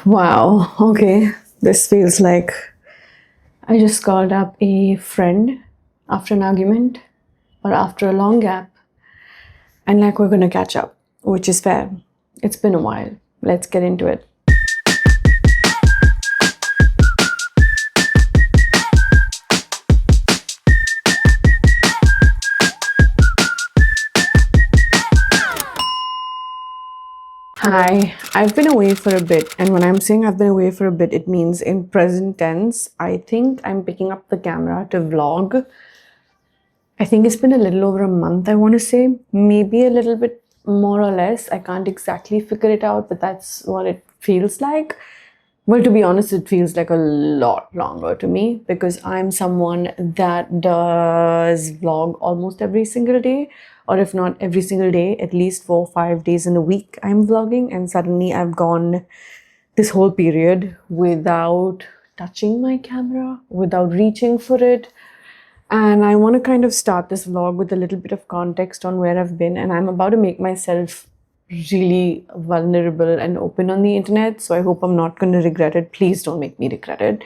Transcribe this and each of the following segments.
Wow, okay. This feels like I just called up a friend after an argument or after a long gap, and like we're gonna catch up, which is fair. It's been a while. Let's get into it. Hi, I've been away for a bit, and when I'm saying I've been away for a bit, it means in present tense. I think I'm picking up the camera to vlog. I think it's been a little over a month, I want to say, maybe a little bit more or less. I can't exactly figure it out, but that's what it feels like. Well, to be honest, it feels like a lot longer to me because I'm someone that does vlog almost every single day, or if not every single day, at least 4 or 5 days in a week I'm vlogging, and suddenly I've gone this whole period without touching my camera, without reaching for it. And I want to kind of start this vlog with a little bit of context on where I've been. And I'm about to make myself really vulnerable and open on the internet. So I hope I'm not going to regret it. Please don't make me regret it.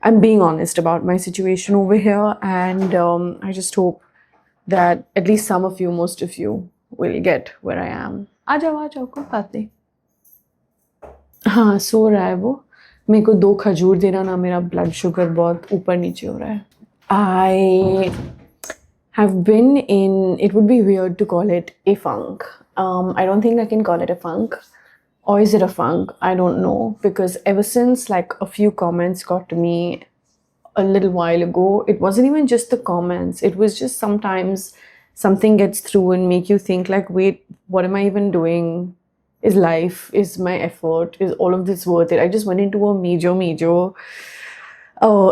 I'm being honest about my situation over here. And I just hope that at least some of you, most of you, will get where I am. आ जाओ कोई बात नहीं. हाँ सो रहा है वो. मेरे को 2 खजूर देना ना, मेरा ब्लड शुगर बहुत ऊपर नीचे हो रहा है. I have been in, it would be weird to call it a funk. I don't think I can call it a funk. Or is it a funk? I don't know. Because ever since like a few comments got to me a little while ago, it wasn't even just the comments. It was just sometimes something gets through and make you think like, wait, what am I even doing? Is life, is my effort, is all of this worth it? I just went into a major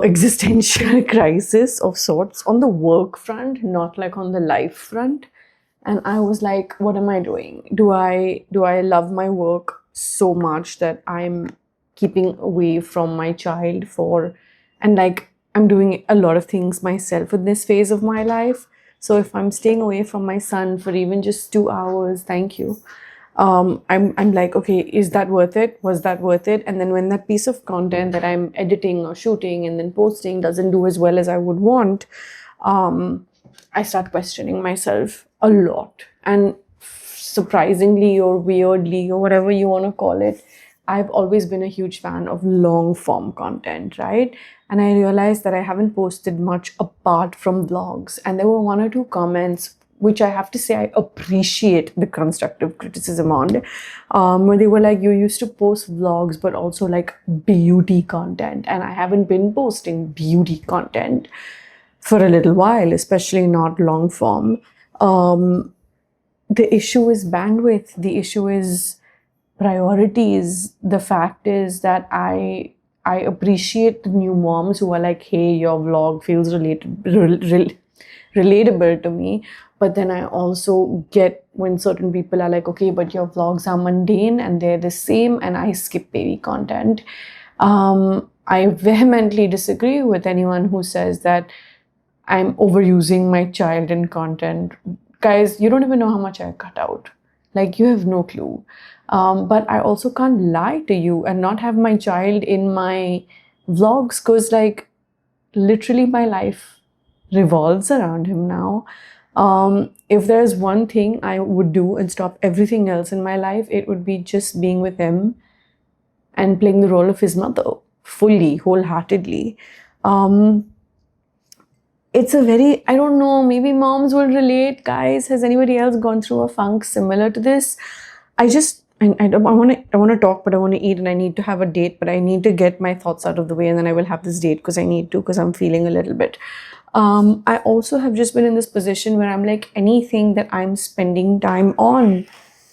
existential crisis of sorts on the work front, not like on the life front. And I was like, what am I doing? Do I love my work so much that I'm keeping away from my child for, and like I'm doing a lot of things myself in this phase of my life. So if I'm staying away from my son for even just 2 hours, thank you. I'm like, okay, is that worth it? Was that worth it? And then when that piece of content that I'm editing or shooting and then posting doesn't do as well as I would want, I start questioning myself a lot. And surprisingly or weirdly or whatever you want to call it, I've always been a huge fan of long form content, right? And I realized that I haven't posted much apart from vlogs. And there were 1 or 2 comments which I have to say I appreciate the constructive criticism on, where they were like, you used to post vlogs, but also like beauty content. And I haven't been posting beauty content for a little while, especially not long form. The issue is bandwidth. The issue is priorities. The fact is that I appreciate the new moms who are like, hey, your vlog feels relatable to me. But then I also get when certain people are like, okay, but your vlogs are mundane and they're the same, and I skip baby content. I vehemently disagree with anyone who says that I'm overusing my child in content. Guys, you don't even know how much I cut out. Like, you have no clue. But I also can't lie to you and not have my child in my vlogs, because like literally my life revolves around him now. If there's one thing I would do and stop everything else in my life, it would be just being with him and playing the role of his mother fully, wholeheartedly. It's a very, I don't know, maybe moms will relate. Guys, has anybody else gone through a funk similar to this? I want to talk, but I want to eat, and I need to have a date, but I need to get my thoughts out of the way, and then I will have this date because I need to, because I'm feeling a little bit. I also have just been in this position where I'm like, anything that I'm spending time on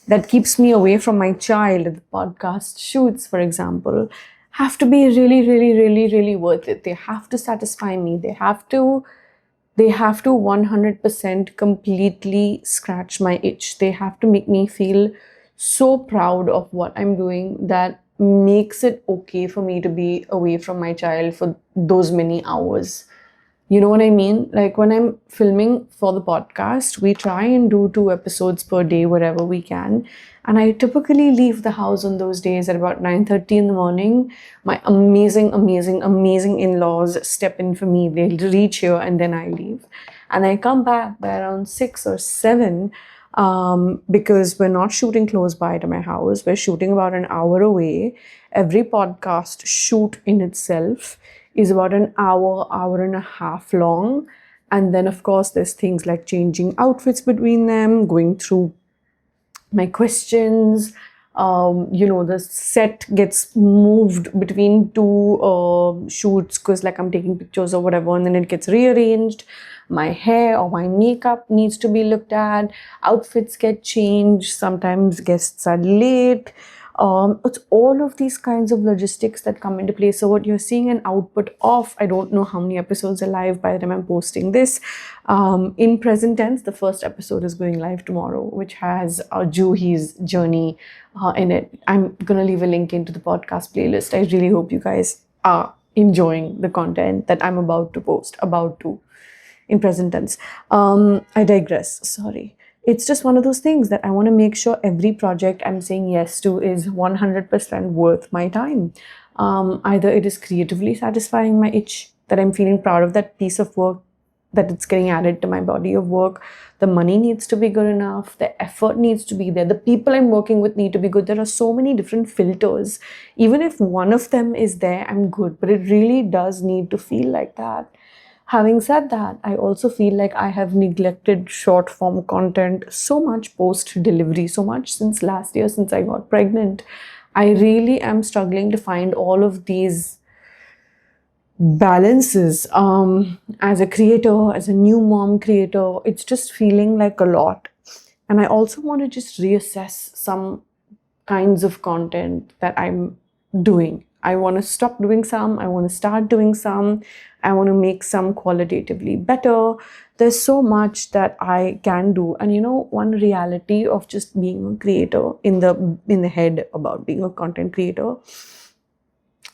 that keeps me away from my child, the podcast shoots, for example, have to be really worth it. They have to satisfy me. They have to 100% completely scratch my itch. They have to make me feel so proud of what I'm doing that makes it okay for me to be away from my child for those many hours. You know what I mean? Like when I'm filming for the podcast, we try and do 2 episodes per day wherever we can. And I typically leave the house on those days at about 9:30 in the morning. My amazing, amazing, amazing in-laws step in for me. They'll reach here and then I leave. And I come back by around 6 or 7, because we're not shooting close by to my house. We're shooting about an hour away. Every podcast shoot in itself is about an hour, hour and a half long. And then, of course, there's things like changing outfits between them, going through my questions. The set gets moved between two shoots because, like, I'm taking pictures or whatever, and then it gets rearranged. My hair or my makeup needs to be looked at. Outfits get changed. Sometimes guests are late. It's all of these kinds of logistics that come into play. So what you're seeing an output of, I don't know how many episodes are live by the time I'm posting this. In present tense, the first episode is going live tomorrow, which has Juhi's journey in it. I'm going to leave a link into the podcast playlist. I really hope you guys are enjoying the content that I'm about to post, in present tense. I digress, sorry. It's just one of those things that I want to make sure every project I'm saying yes to is 100% worth my time. Either it is creatively satisfying my itch, that I'm feeling proud of that piece of work, that it's getting added to my body of work. The money needs to be good enough. The effort needs to be there. The people I'm working with need to be good. There are so many different filters. Even if one of them is there, I'm good. But it really does need to feel like that. Having said that, I also feel like I have neglected short form content so much post delivery, so much since last year, since I got pregnant. I really am struggling to find all of these balances. As a creator, as a new mom creator, it's just feeling like a lot. And I also want to just reassess some kinds of content that I'm doing. I want to stop doing some, I want to start doing some, I want to make some qualitatively better. There's so much that I can do. And one reality of just being a creator in the head about being a content creator,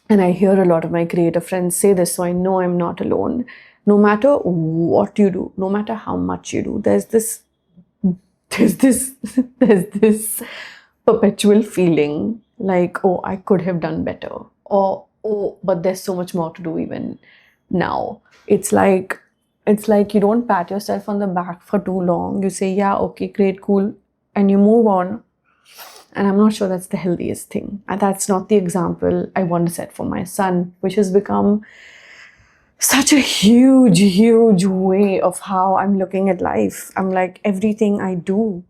and I hear a lot of my creator friends say this, so I know I'm not alone. No matter what you do, no matter how much you do, there's this there's this perpetual feeling like, oh, I could have done better, or oh, but there's so much more to do even now. It's like you don't pat yourself on the back for too long. You say, yeah, okay, great, cool, and you move on. And I'm not sure that's the healthiest thing. And that's not the example I want to set for my son, which has become such a huge, huge way of how I'm looking at life. I'm like, everything I do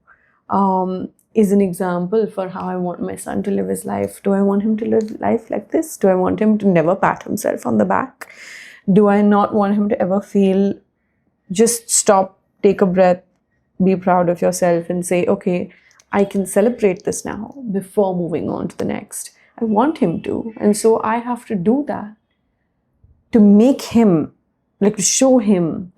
is an example for how I want my son to live his life. Do I want him to live life like this? Do I want him to never pat himself on the back? Do I not want him to ever feel, just stop, take a breath, be proud of yourself and say, okay, I can celebrate this now before moving on to the next? I want him to. And so I have to do that to make him, like, to show him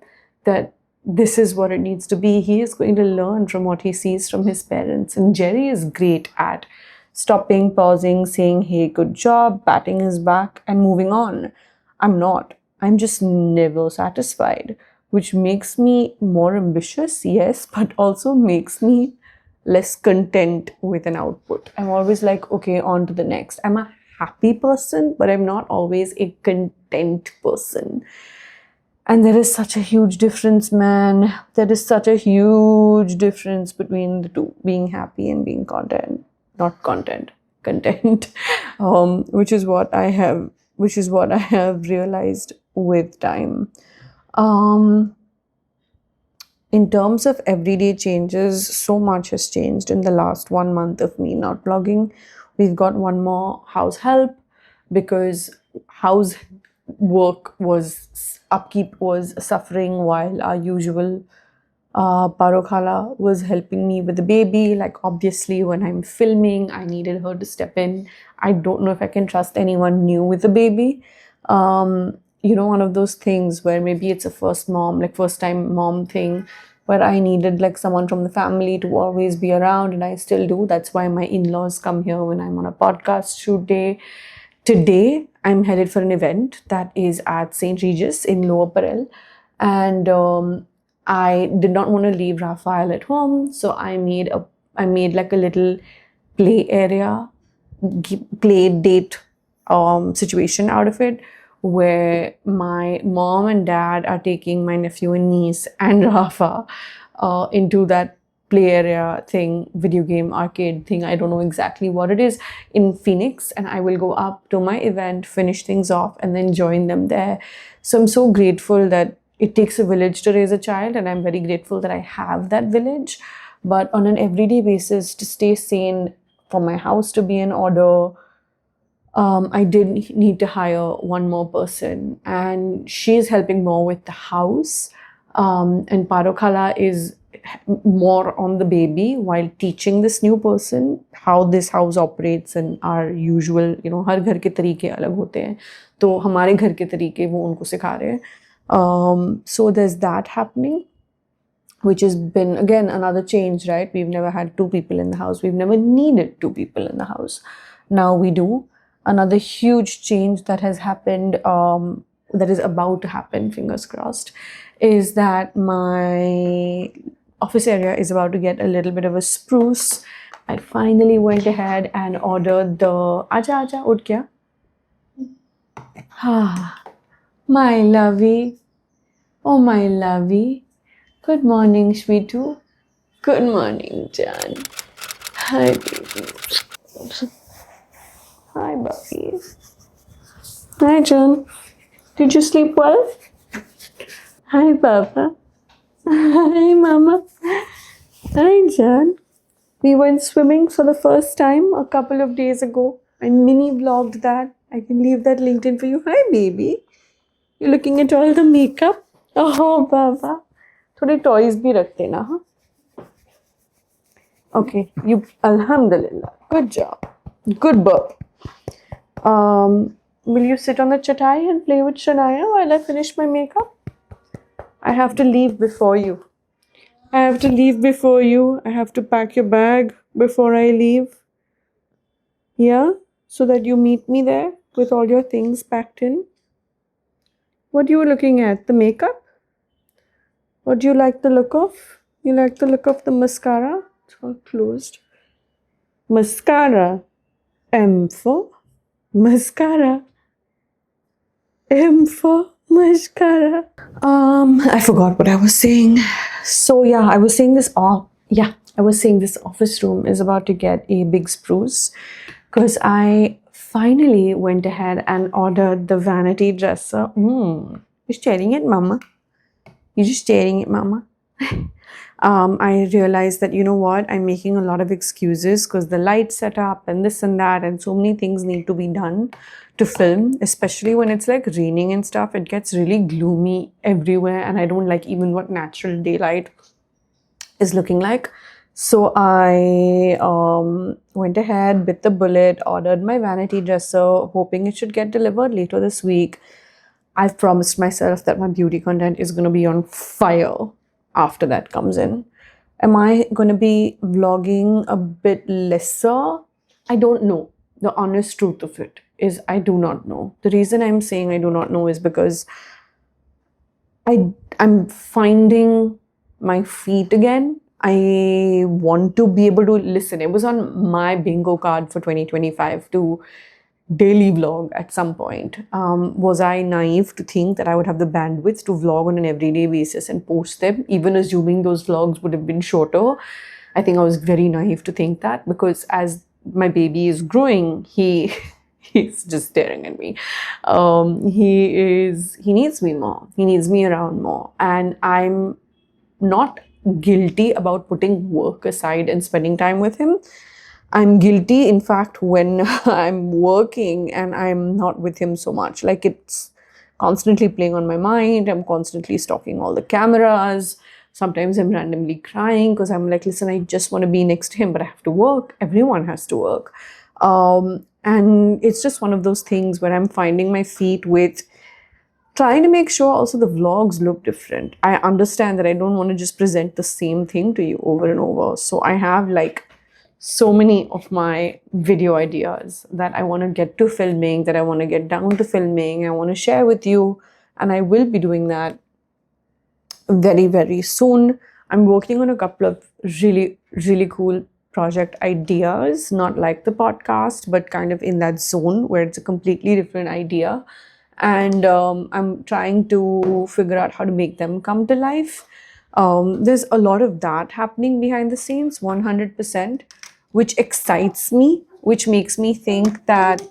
that this is what it needs to be. He is going to learn from what he sees from his parents. And Jerry is great at stopping, pausing, saying, hey, good job, patting his back and moving on. I'm not. I'm just never satisfied, which makes me more ambitious, yes, but also makes me less content with an output. I'm always like, okay, on to the next. I'm a happy person, but I'm not always a content person. And there is such a huge difference, man. There is such a huge difference between the two, being happy and being content. Not content, content. Which is what I have realized with time. In terms of everyday changes, so much has changed in the last 1 month of me not blogging. We've got one more house help because house work upkeep was suffering while our usual Parokhala was helping me with the baby. Like, obviously, when I'm filming, I needed her to step in. I don't know if I can trust anyone new with a baby. One of those things where maybe it's a first time mom thing, where I needed like someone from the family to always be around, and I still do. That's why my in-laws come here when I'm on a podcast shoot day. Today, I'm headed for an event that is at St. Regis in Lower Parel, and I did not want to leave Raphael at home, so I made like a little play area, play date situation out of it, where my mom and dad are taking my nephew and niece and Rafa into that play area thing, video game arcade thing. I don't know exactly what it is, in Phoenix, and I will go up to my event, finish things off, and then join them there. So I'm so grateful that it takes a village to raise a child, and I'm very grateful that I have that village. But on an everyday basis, to stay sane, for my house to be in order, I did need to hire one more person, and she's helping more with the house. And Parokhala is more on the baby while teaching this new person how this house operates and our usual, हर घर के तरीके अलग होते हैं, तो हमारे घर के तरीके वो उनको सिखा रहे हैं. So there's that happening, which has been again another change, right? We've never had two people in the house. We've never needed two people in the house. Now we do. Another huge change that has happened, that is about to happen, fingers crossed, is that my office area is about to get a little bit of a spruce. I finally went ahead and ordered the Aja Aja Ud Kya? My lovey. Oh, my lovey. Good morning, Shweetu. Good morning, Jan. Hi, baby. Hi, Buffy. Hi, John. Did you sleep well? Hi, Papa. Hi, Mama. Hi, John. We went swimming for the first time a couple of days ago. I mini vlogged that. I can leave that LinkedIn for you. Hi, baby. You're looking at all the makeup? Oh, Baba. थोड़े toys भी रखते ना, huh? Okay, you, Alhamdulillah. Good job. Good burp. Will you sit on the chatai and play with Shania while I finish my makeup? I have to leave before you. I have to pack your bag before I leave. Yeah? So that you meet me there with all your things packed in. What you were looking at? The makeup? What do you like the look of? You like the look of the mascara? It's all closed. Mascara. M for mascara. M for mascara. I forgot what I was saying. So yeah, I was saying this office room is about to get a big spruce, because I finally went ahead and ordered the vanity dresser. You're staring at Mama. You're just staring at Mama. I realized that, you know what, I'm making a lot of excuses because the light setup and this and that and so many things need to be done to film, especially when it's like raining and stuff. It gets really gloomy everywhere, and I don't like even what natural daylight is looking like. So I went ahead, bit the bullet, ordered my vanity dresser, hoping it should get delivered later this week. I've promised myself that my beauty content is going to be on fire after that comes in. Am I going to be vlogging a bit lesser? I don't know. The honest truth of it is I do not know. The reason I'm saying I do not know is because I'm finding my feet again. I want to be able to listen. It was on my bingo card for 2025 to daily vlog at some point. Was I naive to think that I would have the bandwidth to vlog on an everyday basis and post them, even assuming those vlogs would have been shorter? I think I was very naive to think that, because as my baby is growing, he's just staring at me. He needs me more. He needs me around more. And I'm not guilty about putting work aside and spending time with him. I'm guilty, in fact, when I'm working and I'm not with him so much. Like, it's constantly playing on my mind. I'm constantly stalking all the cameras. Sometimes I'm randomly crying because I'm like, listen, I just want to be next to him, but I have to work. Everyone has to work. And it's just one of those things where I'm finding my feet with trying to make sure also the vlogs look different. I understand that I don't want to just present the same thing to you over and over. So I have like so many of my video ideas that I want to get to filming, that I want to get down to filming, I want to share with you, and I will be doing that very, very soon. I'm working on a couple of really, really cool project ideas, not like the podcast, but kind of in that zone where it's a completely different idea. And I'm trying to figure out how to make them come to life. There's a lot of that happening behind the scenes, 100%, which excites me, which makes me think that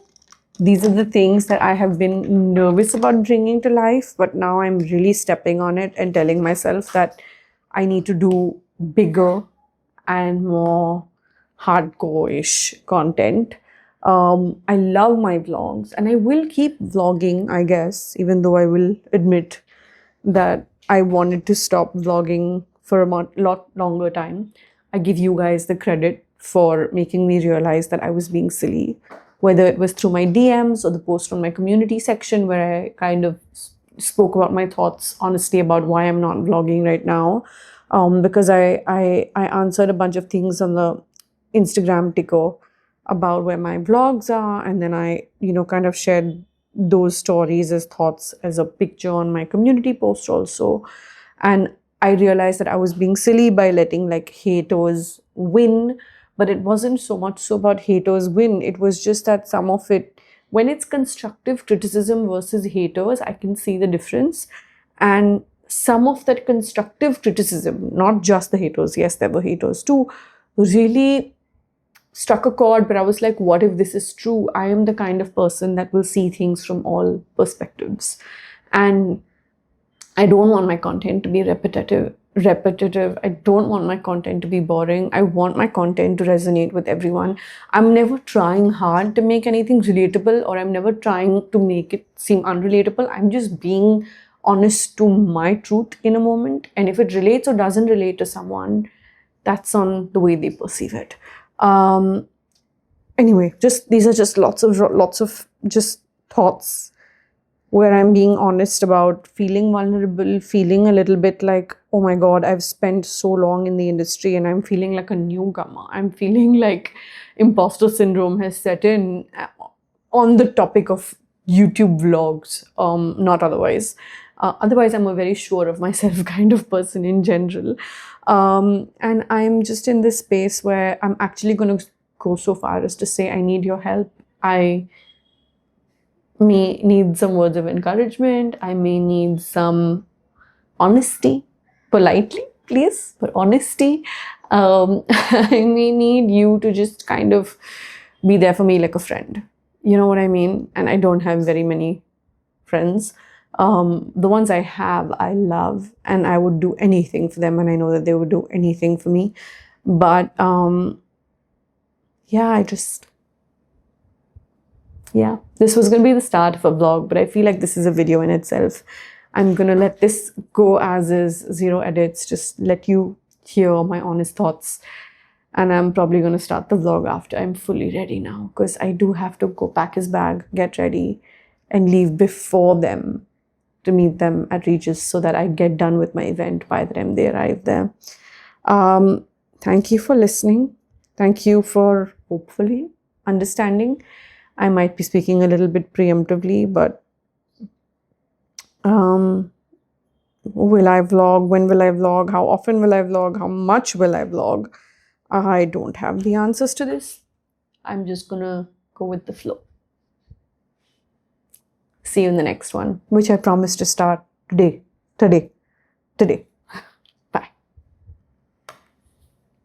these are the things that I have been nervous about bringing to life, but now I'm really stepping on it and telling myself that I need to do bigger and more hardcore-ish content. I love my vlogs and I will keep vlogging, I guess, even though I will admit that I wanted to stop vlogging for a lot longer time. I give you guys the credit for making me realize that I was being silly, whether it was through my DMs or the post on my community section where I kind of spoke about my thoughts honestly about why I'm not vlogging right now. Because I answered a bunch of things on the Instagram ticker about where my vlogs are, and then I, kind of shared those stories as thoughts as a picture on my community post also. And I realized that I was being silly by letting like haters win, but it wasn't so much so about haters win. It was just that some of it, when it's constructive criticism versus haters, I can see the difference. And some of that constructive criticism, not just the haters, yes, there were haters too, really struck a chord. But I was like, what if this is true? I am the kind of person that will see things from all perspectives. And I don't want my content to be repetitive. I don't want my content to be boring. I want my content to resonate with everyone. I'm never trying hard to make anything relatable, or I'm never trying to make it seem unrelatable. I'm just being honest to my truth in a moment. And if it relates or doesn't relate to someone, that's on the way they perceive it. Anyway, just these are just lots of just thoughts where I'm being honest about feeling vulnerable, feeling a little bit like, oh my God, I've spent so long in the industry and I'm feeling like a newcomer. I'm feeling like imposter syndrome has set in on the topic of YouTube vlogs, not otherwise. Otherwise, I'm a very sure of myself kind of person in general. And I'm just in this space where I'm actually going to go so far as to say, I need your help. I may need some words of encouragement. I may need some honesty, politely, please, but honesty. I may need you to just kind of be there for me like a friend. You know what I mean? And I don't have very many friends. The ones I have, I love, and I would do anything for them, and I know that they would do anything for me. But yeah, this was going to be the start of a vlog, but I feel like this is a video in itself. I'm going to let this go as is, zero edits, just let you hear my honest thoughts. And I'm probably going to start the vlog after I'm fully ready now, because I do have to go pack his bag, get ready, and leave before them to meet them at Regis so that I get done with my event by the time they arrive there. Thank you for listening. Thank you for hopefully understanding. I might be speaking a little bit preemptively, but will I vlog? When will I vlog? How often will I vlog? How much will I vlog? I don't have the answers to this. I'm just gonna go with the flow. See you in the next one, which I promise to start today.